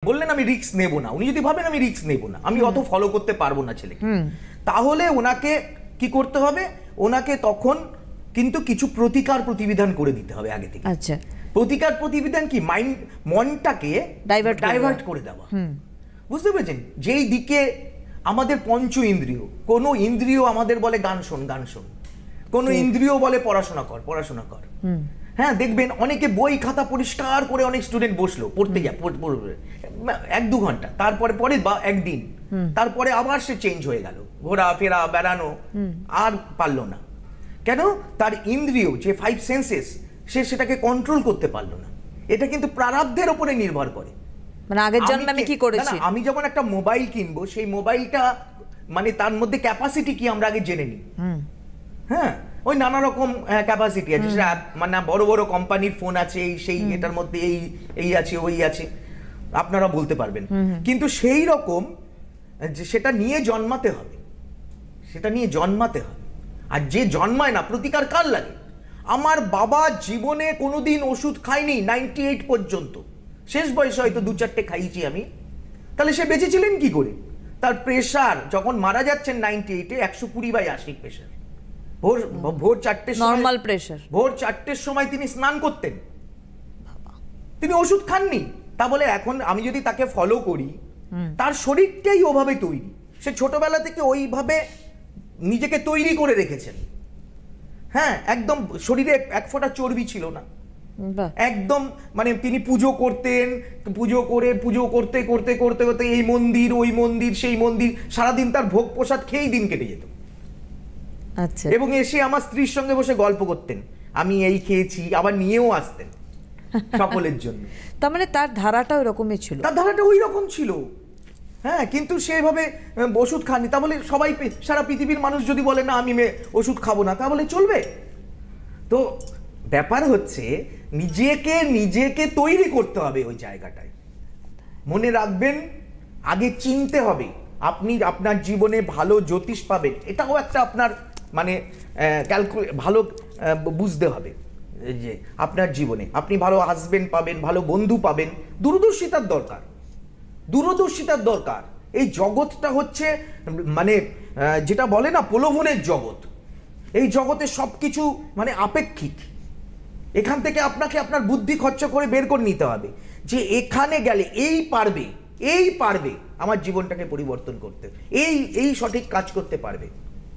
বললেন আমি রিস্ক নেব না, উনি যদি ভাবেন আমি রিস্ক নেব না, আমি অত ফলো করতে পারবো না ছেলেকে, তাহলে ওনাকে কি করতে হবে, ওনাকে তখন কিন্তু কিছু প্রতিকার প্রতিবিধান করে দিতে হবে আগে থেকে। আচ্ছা, প্রতিকার প্রতিবিধান কি, মনটাকে ডাইভার্ট করে দেওয়া। বুঝতে পেরেছেন? যেই দিকে আমাদের পঞ্চ ইন্দ্রিয়, কোন ইন্দ্রিয় আমাদের বলে গান শোন গান শোন, কোন ইন্দ্রিয় বলে পড়াশোনা কর পড়াশোনা কর। হ্যাঁ, দেখবেন অনেকে বই খাতা পরিষ্কার করে অনেক স্টুডেন্ট বসলো পড়তে পড়বে 1-2 ঘন্টা, তারপরে পরে বা একদিন, তারপরে আবার সে চেঞ্জ হয়ে গেল, ঘোরা ফেরা বেড়ানো, আর পারলো না। কেন? তার ইন্দ্রিয় যে 5 সেন্সেস সে সেটাকে কন্ট্রোল করতে পারলো না। এটা কিন্তু প্রারব্ধের উপরে নির্ভর করে। মানে আগের জন্মে আমি কি করেছি, আমি যখন একটা মোবাইল কিনবো, সেই মোবাইলটা মানে তার মধ্যে ক্যাপাসিটি কি আমরা আগে জেনে নিই। হ্যাঁ, ওই নানা রকম ক্যাপাসিটি আছে, মানে বড় বড় কোম্পানির ফোন আছে, এই সেই এটার মধ্যে এই আছে ওই আছে, আপনারা বলতে পারবেন। কিন্তু সেই রকম সেটা নিয়ে জন্মাতে হবে, সেটা নিয়ে জন্মাতে হবে। আর যে জন্মায় না, প্রতিকার কার লাগে? আমার বাবা জীবনে কোনোদিন ওষুধ খায়নি 98 পর্যন্ত, শেষ বয়সে হয়তো 2-4টে খাইছি আমি। তাহলে সে বেঁচেছিলেন কি করে? তার প্রেশার যখন মারা যাচ্ছেন 98-এ 120/80 প্রেশার, ভোর 4টের নরমাল প্রেশার, ভোর 4টের সময় তিনি স্নান করতেন, তিনি ওষুধ খাননি। তা বলে এখন আমি যদি তাকে ফলো করি, তার শরীরটাই ওভাবে তৈরি, সে ছোটবেলা থেকে ওইভাবে নিজেকে তৈরি করে রেখেছেন। হ্যাঁ, একদম শরীরে এক ফোঁটা চর্বি ছিল না, একদম মানে তিনি পুজো করতেন, পুজো করতে করতে করতে করতে এই মন্দির ওই মন্দির সেই মন্দির, সারাদিন তার ভোগ প্রসাদ খেয়েই দিন কেটে যেত। আচ্ছা, এবং এসে আমার স্ত্রীর সঙ্গে বসে গল্প করতেন, আমি এই খেয়েছি, আবার নিয়েও আসতেন সকলের জন্য। তার মানে তার ধারাটা ওরকমই ছিল, তার ধারাটা ওই রকম ছিল। হ্যাঁ, কিন্তু সেভাবে ওষুধ খাননি। তা বলে সবাই, সারা পৃথিবীর মানুষ যদি বলে না আমি ওষুধ খাবো না, তা বলে চলবে? তো ব্যাপার হচ্ছে নিজেকে তৈরি করতে হবে ওই জায়গাটায়। মনে রাখবেন, আগে চিনতে হবে। আপনি আপনার জীবনে ভালো জ্যোতিষ পাবেন, এটাও একটা আপনার মানে ভালো বুঝতে হবে যে আপনার জীবনে আপনি ভালো হাজবেন্ড পাবেন, ভালো বন্ধু পাবেন। দূরদর্শিতার দরকার, দূরদর্শিতার দরকার। এই জগৎটা হচ্ছে মানে যেটা বলে না প্রলোভনের জগৎ। এই জগতে সবকিছু মানে আপেক্ষিক। এখান থেকে আপনাকে আপনার বুদ্ধি খরচ করে বের করে নিতে হবে যে এখানে গেলে এই পারবে আমার জীবনটাকে পরিবর্তন করতে, এই সঠিক কাজ করতে পারবে।